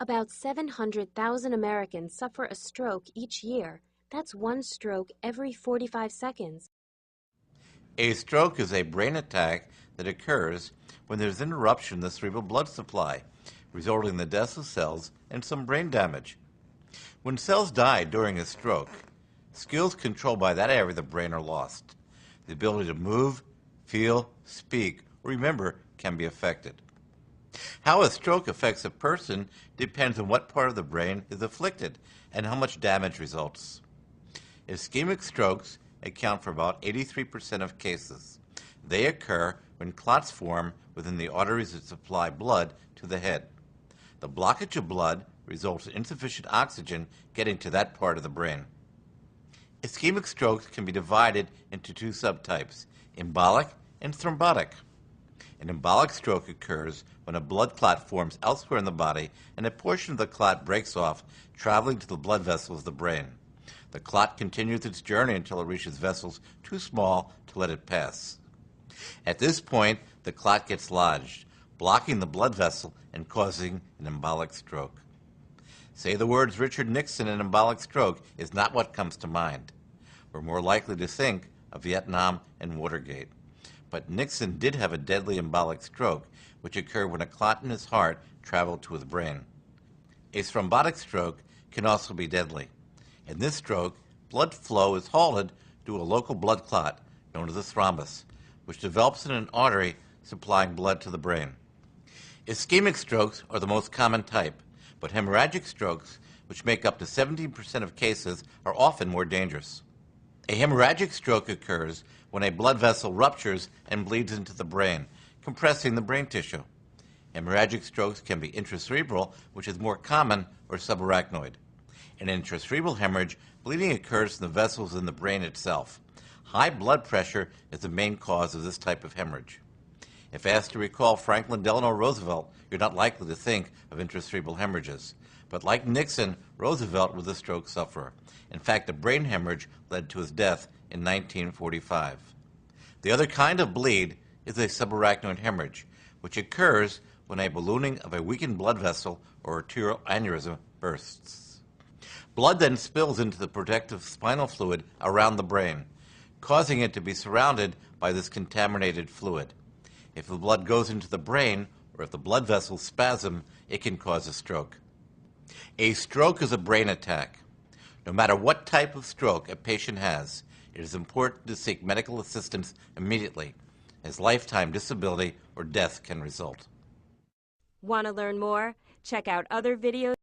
About 700,000 Americans suffer a stroke each year. That's one stroke every 45 seconds. A stroke is a brain attack that occurs when there's interruption in the cerebral blood supply, resulting in the death of cells and some brain damage. When cells die during a stroke, skills controlled by that area of the brain are lost. The ability to move, feel, speak, or remember can be affected. How a stroke affects a person depends on what part of the brain is afflicted and how much damage results. Ischemic strokes account for about 83% of cases. They occur when clots form within the arteries that supply blood to the head. The blockage of blood results in insufficient oxygen getting to that part of the brain. Ischemic strokes can be divided into two subtypes, embolic and thrombotic. An embolic stroke occurs when a blood clot forms elsewhere in the body and a portion of the clot breaks off, traveling to the blood vessels of the brain. The clot continues its journey until it reaches vessels too small to let it pass. At this point, the clot gets lodged, blocking the blood vessel and causing an embolic stroke. Say the words Richard Nixon and embolic stroke is not what comes to mind. We're more likely to think of Vietnam and Watergate. But Nixon did have a deadly embolic stroke, which occurred when a clot in his heart traveled to his brain. A thrombotic stroke can also be deadly. In this stroke, blood flow is halted due to a local blood clot, known as a thrombus, which develops in an artery supplying blood to the brain. Ischemic strokes are the most common type, but hemorrhagic strokes, which make up to 17% of cases, are often more dangerous. A hemorrhagic stroke occurs when a blood vessel ruptures and bleeds into the brain, compressing the brain tissue. Hemorrhagic strokes can be intracerebral, which is more common, or subarachnoid. In intracerebral hemorrhage, bleeding occurs in the vessels in the brain itself. High blood pressure is the main cause of this type of hemorrhage. If asked to recall Franklin Delano Roosevelt, you're not likely to think of intracerebral hemorrhages. But like Nixon, Roosevelt was a stroke sufferer. In fact, a brain hemorrhage led to his death in 1945. The other kind of bleed is a subarachnoid hemorrhage, which occurs when a ballooning of a weakened blood vessel or arterial aneurysm bursts. Blood then spills into the protective spinal fluid around the brain, causing it to be surrounded by this contaminated fluid. If the blood goes into the brain, or if the blood vessels spasm, it can cause a stroke. A stroke is a brain attack. No matter what type of stroke a patient has, it is important to seek medical assistance immediately, as lifetime disability or death can result. Want to learn more? Check out other videos.